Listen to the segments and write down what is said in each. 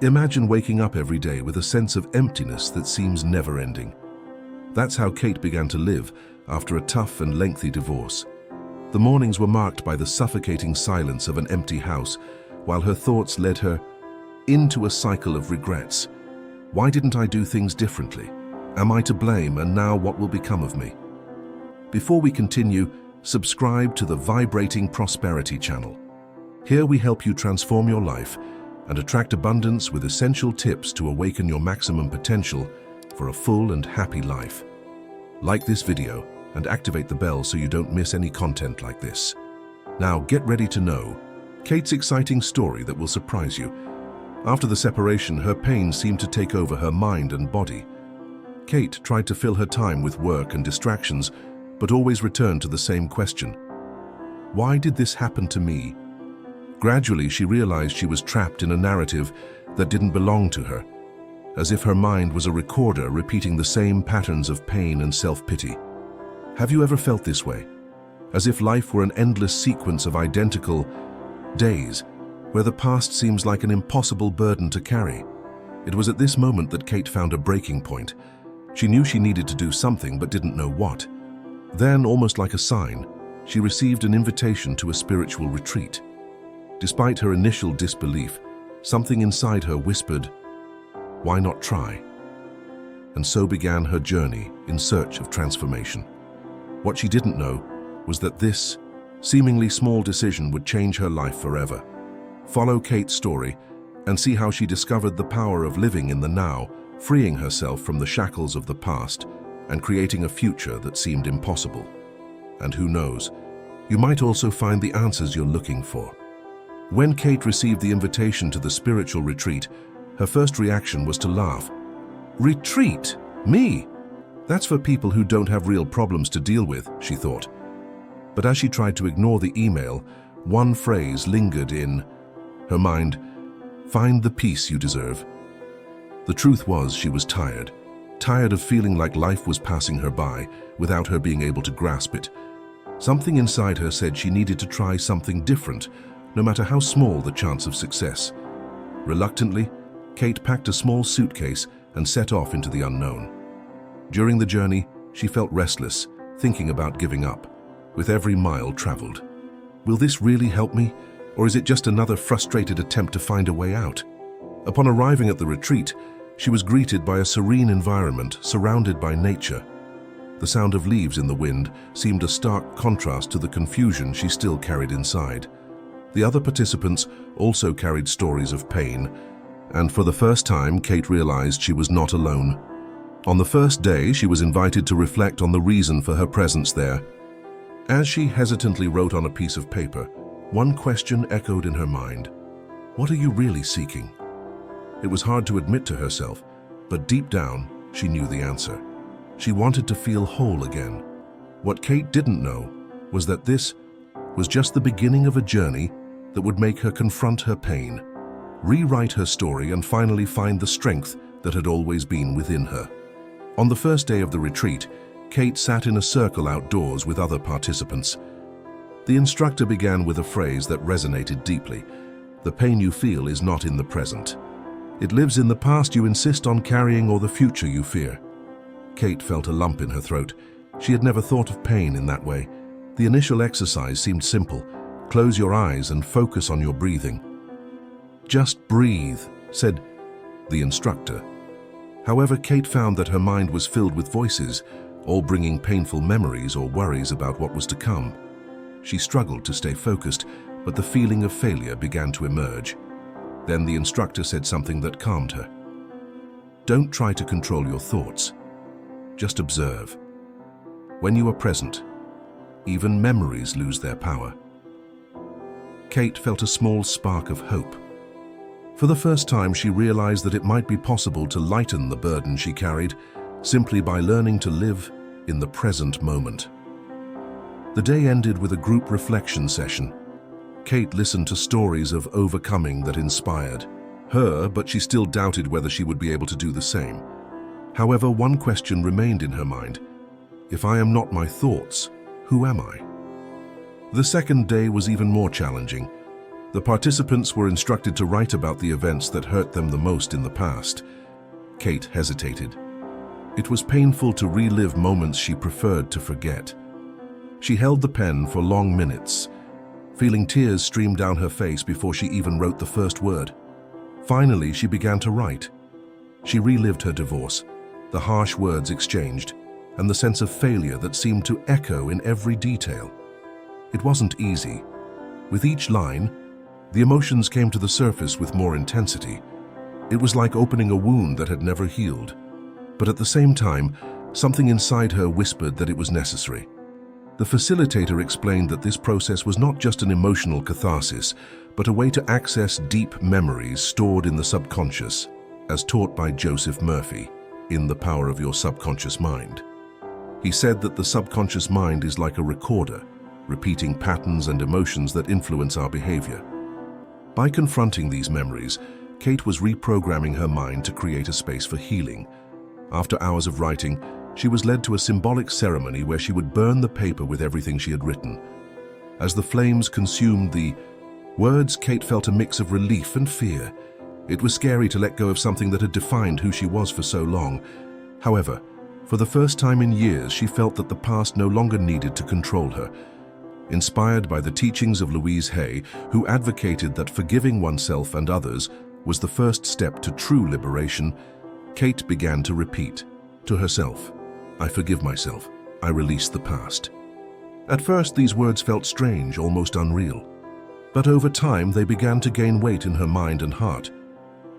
Imagine waking up every day with a sense of emptiness that seems never-ending. That's how Kate began to live after a tough and lengthy divorce. The mornings were marked by the suffocating silence of an empty house, while her thoughts led her into a cycle of regrets. Why didn't I do things differently? Am I to blame, and now what will become of me? Before we continue, subscribe to the Vibrating Prosperity channel. Here we help you transform your life and attract abundance with essential tips to awaken your maximum potential for a full and happy life. Like this video and activate the bell so you don't miss any content like this. Now get ready to know Kate's exciting story that will surprise you. After the separation, her pain seemed to take over her mind and body. Kate tried to fill her time with work and distractions, but always returned to the same question. Why did this happen to me? Gradually, she realized she was trapped in a narrative that didn't belong to her, as if her mind was a recorder repeating the same patterns of pain and self-pity. Have you ever felt this way? As if life were an endless sequence of identical days, where the past seems like an impossible burden to carry. It was at this moment that Kate found a breaking point. She knew she needed to do something but didn't know what. Then, almost like a sign, she received an invitation to a spiritual retreat. Despite her initial disbelief, something inside her whispered, "Why not try?" And so began her journey in search of transformation. What she didn't know was that this seemingly small decision would change her life forever. Follow Kate's story and see how she discovered the power of living in the now, freeing herself from the shackles of the past and creating a future that seemed impossible. And who knows, you might also find the answers you're looking for. When Kate received the invitation to the spiritual retreat, her first reaction was to laugh. Retreat? Me? That's for people who don't have real problems to deal with, she thought. But as she tried to ignore the email, one phrase lingered in her mind: find the peace you deserve. The truth was, she was tired of feeling like life was passing her by without her being able to grasp it. Something inside her said she needed to try something different, no matter how small the chance of success. Reluctantly, Kate packed a small suitcase and set off into the unknown. During the journey, she felt restless, thinking about giving up. With every mile traveled, will this really help me, or is it just another frustrated attempt to find a way out? Upon arriving at the retreat, she was greeted by a serene environment surrounded by nature. The sound of leaves in the wind seemed a stark contrast to the confusion she still carried inside. The other participants also carried stories of pain, and for the first time, Kate realized she was not alone. On the first day, she was invited to reflect on the reason for her presence there. As she hesitantly wrote on a piece of paper, one question echoed in her mind. What are you really seeking? It was hard to admit to herself, but deep down, she knew the answer. She wanted to feel whole again. What Kate didn't know was that this was just the beginning of a journey that would make her confront her pain, rewrite her story, and finally find the strength that had always been within her. On the first day of the retreat, Kate sat in a circle outdoors with other participants. The instructor began with a phrase that resonated deeply. The pain you feel is not in the present. It lives in the past you insist on carrying or the future you fear. Kate felt a lump in her throat. She had never thought of pain in that way. The initial exercise seemed simple. Close your eyes and focus on your breathing. Just breathe, said the instructor. However, Kate found that her mind was filled with voices, all bringing painful memories or worries about what was to come. She struggled to stay focused, but the feeling of failure began to emerge. Then the instructor said something that calmed her. Don't try to control your thoughts. Just observe. When you are present, even memories lose their power. Kate felt a small spark of hope. For the first time, she realized that it might be possible to lighten the burden she carried simply by learning to live in the present moment. The day ended with a group reflection session. Kate listened to stories of overcoming that inspired her, but she still doubted whether she would be able to do the same. However, one question remained in her mind. If I am not my thoughts, who am I? The second day was even more challenging. The participants were instructed to write about the events that hurt them the most in the past. Kate hesitated. It was painful to relive moments she preferred to forget. She held the pen for long minutes, feeling tears stream down her face before she even wrote the first word. Finally, she began to write. She relived her divorce, the harsh words exchanged, and the sense of failure that seemed to echo in every detail. It wasn't easy. With each line, the emotions came to the surface with more intensity. It was like opening a wound that had never healed. But at the same time, something inside her whispered that it was necessary. The facilitator explained that this process was not just an emotional catharsis, but a way to access deep memories stored in the subconscious, as taught by Joseph Murphy in The Power of Your Subconscious Mind. He said that the subconscious mind is like a recorder, repeating patterns and emotions that influence our behavior. By confronting these memories, Kate was reprogramming her mind to create a space for healing. After hours of writing, she was led to a symbolic ceremony where she would burn the paper with everything she had written. As the flames consumed the words, Kate felt a mix of relief and fear. It was scary to let go of something that had defined who she was for so long. However, for the first time in years, she felt that the past no longer needed to control her. Inspired by the teachings of Louise Hay, who advocated that forgiving oneself and others was the first step to true liberation, Kate began to repeat to herself, "I forgive myself. I release the past." At first, these words felt strange, almost unreal. But over time, they began to gain weight in her mind and heart.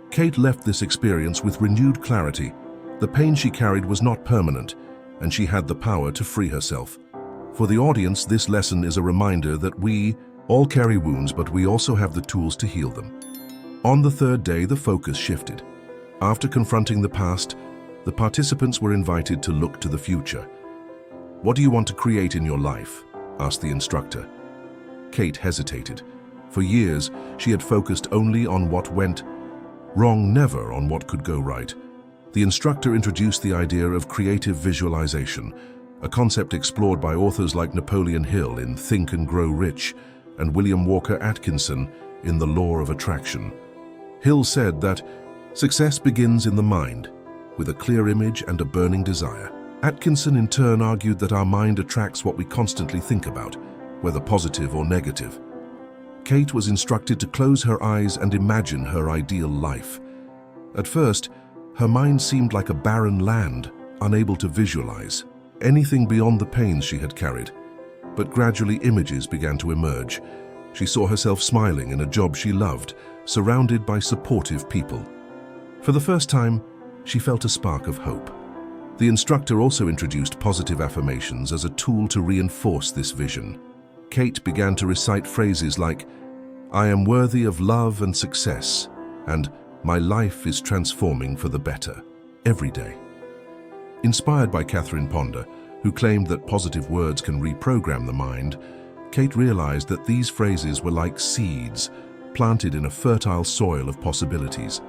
Kate left this experience with renewed clarity. The pain she carried was not permanent, and she had the power to free herself. For the audience, this lesson is a reminder that we all carry wounds, but we also have the tools to heal them. On the third day, the focus shifted. After confronting the past, the participants were invited to look to the future. "What do you want to create in your life?" asked the instructor. Kate hesitated. For years, she had focused only on what went wrong, never on what could go right. The instructor introduced the idea of creative visualization, a concept explored by authors like Napoleon Hill in Think and Grow Rich and William Walker Atkinson in The Law of Attraction. Hill said that success begins in the mind, with a clear image and a burning desire. Atkinson in turn argued that our mind attracts what we constantly think about, whether positive or negative. Kate was instructed to close her eyes and imagine her ideal life. At first, her mind seemed like a barren land, unable to visualize anything beyond the pains she had carried. But gradually images began to emerge. She saw herself smiling in a job she loved, surrounded by supportive people. For the first time, she felt a spark of hope. The instructor also introduced positive affirmations as a tool to reinforce this vision. Kate began to recite phrases like, "I am worthy of love and success," and "My life is transforming for the better," every day. Inspired by Catherine Ponder, who claimed that positive words can reprogram the mind, Kate realized that these phrases were like seeds planted in a fertile soil of possibilities.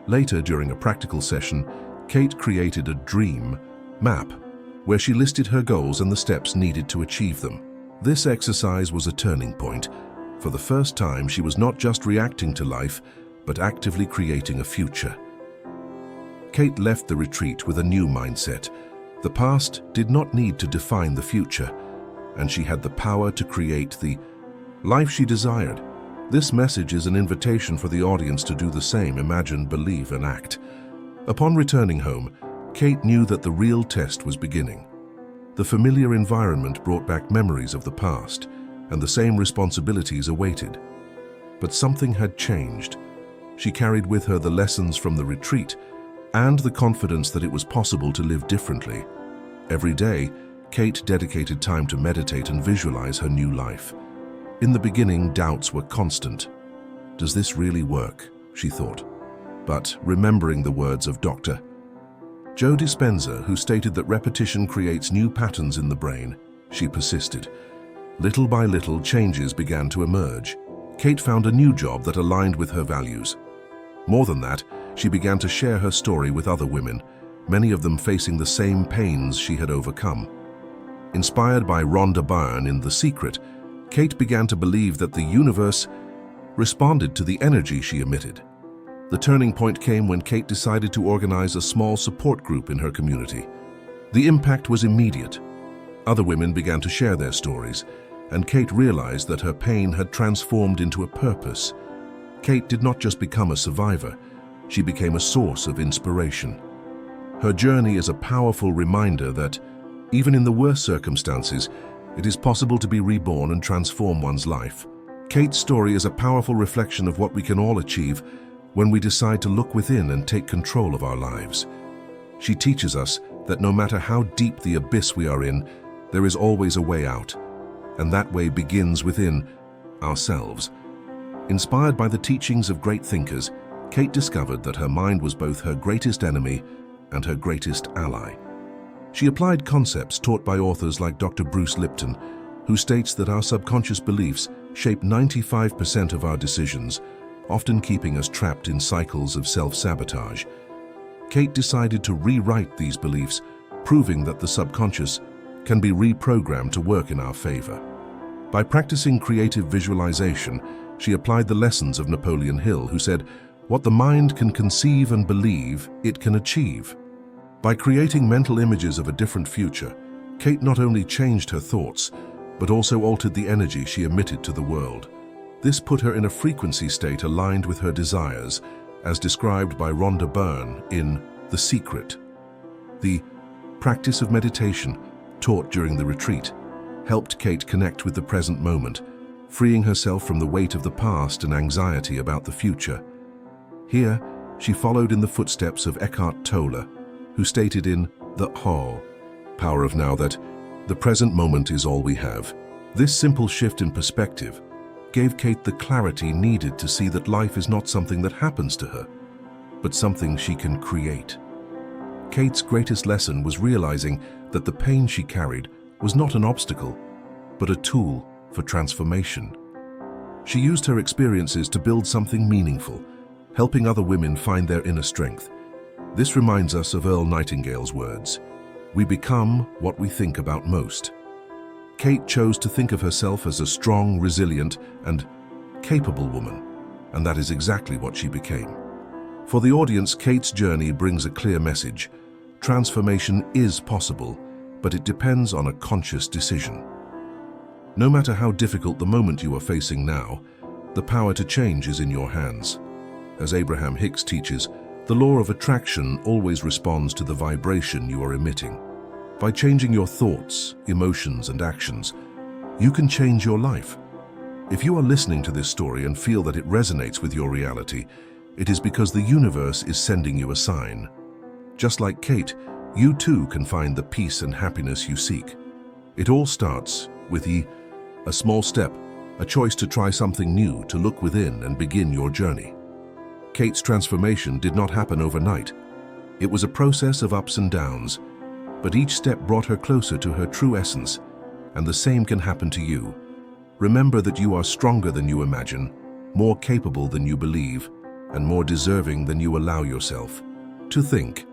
Later, during a practical session, Kate created a dream map where she listed her goals and the steps needed to achieve them. This exercise was a turning point. For the first time, she was not just reacting to life, but actively creating a future. Kate left the retreat with a new mindset. The past did not need to define the future, and she had the power to create the life she desired. This message is an invitation for the audience to do the same: imagine, believe, and act. Upon returning home, Kate knew that the real test was beginning. The familiar environment brought back memories of the past, and the same responsibilities awaited. But something had changed. She carried with her the lessons from the retreat and the confidence that it was possible to live differently. Every day, Kate dedicated time to meditate and visualize her new life. In the beginning, doubts were constant. "Does this really work?" she thought. But remembering the words of Dr. Joe Dispenza, who stated that repetition creates new patterns in the brain, she persisted. Little by little, changes began to emerge. Kate found a new job that aligned with her values. More than that, she began to share her story with other women, many of them facing the same pains she had overcome. Inspired by Rhonda Byrne in The Secret, Kate began to believe that the universe responded to the energy she emitted. The turning point came when Kate decided to organize a small support group in her community. The impact was immediate. Other women began to share their stories, and Kate realized that her pain had transformed into a purpose. Kate did not just become a survivor, she became a source of inspiration. Her journey is a powerful reminder that, even in the worst circumstances, it is possible to be reborn and transform one's life. Kate's story is a powerful reflection of what we can all achieve when we decide to look within and take control of our lives. She teaches us that no matter how deep the abyss we are in, there is always a way out, and that way begins within ourselves. Inspired by the teachings of great thinkers, Kate discovered that her mind was both her greatest enemy and her greatest ally. She applied concepts taught by authors like Dr. Bruce Lipton, who states that our subconscious beliefs shape 95% of our decisions, often keeping us trapped in cycles of self-sabotage. Kate decided to rewrite these beliefs, proving that the subconscious can be reprogrammed to work in our favor. By practicing creative visualization, she applied the lessons of Napoleon Hill, who said, "What the mind can conceive and believe, it can achieve." By creating mental images of a different future, Kate not only changed her thoughts, but also altered the energy she emitted to the world. This put her in a frequency state aligned with her desires, as described by Rhonda Byrne in The Secret. The practice of meditation, taught during the retreat, helped Kate connect with the present moment, freeing herself from the weight of the past and anxiety about the future. Here, she followed in the footsteps of Eckhart Tolle, who stated in The Power of Now that the present moment is all we have. This simple shift in perspective gave Kate the clarity needed to see that life is not something that happens to her, but something she can create. Kate's greatest lesson was realizing that the pain she carried was not an obstacle, but a tool for transformation. She used her experiences to build something meaningful, helping other women find their inner strength. This reminds us of Earl Nightingale's words, "We become what we think about most." Kate chose to think of herself as a strong, resilient, and capable woman, and that is exactly what she became. For the audience, Kate's journey brings a clear message. Transformation is possible, but it depends on a conscious decision. No matter how difficult the moment you are facing now, the power to change is in your hands. As Abraham Hicks teaches, the law of attraction always responds to the vibration you are emitting. By changing your thoughts, emotions, and actions, you can change your life. If you are listening to this story and feel that it resonates with your reality, it is because the universe is sending you a sign. Just like Kate, you too can find the peace and happiness you seek. It all starts with a small step, a choice to try something new, to look within and begin your journey. Kate's transformation did not happen overnight. It was a process of ups and downs, but each step brought her closer to her true essence, and the same can happen to you. Remember that you are stronger than you imagine, more capable than you believe, and more deserving than you allow yourself to think.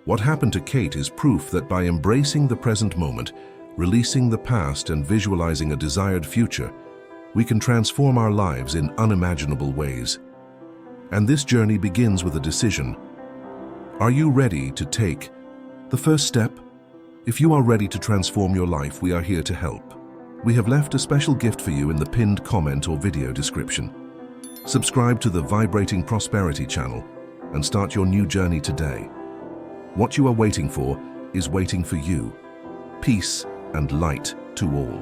What happened to Kate is proof that by embracing the present moment, releasing the past, and visualizing a desired future, we can transform our lives in unimaginable ways. And this journey begins with a decision. Are you ready to take the first step? If you are ready to transform your life, we are here to help. We have left a special gift for you in the pinned comment or video description. Subscribe to the Vibrating Prosperity channel and start your new journey today. What you are waiting for is waiting for you. Peace and light to all.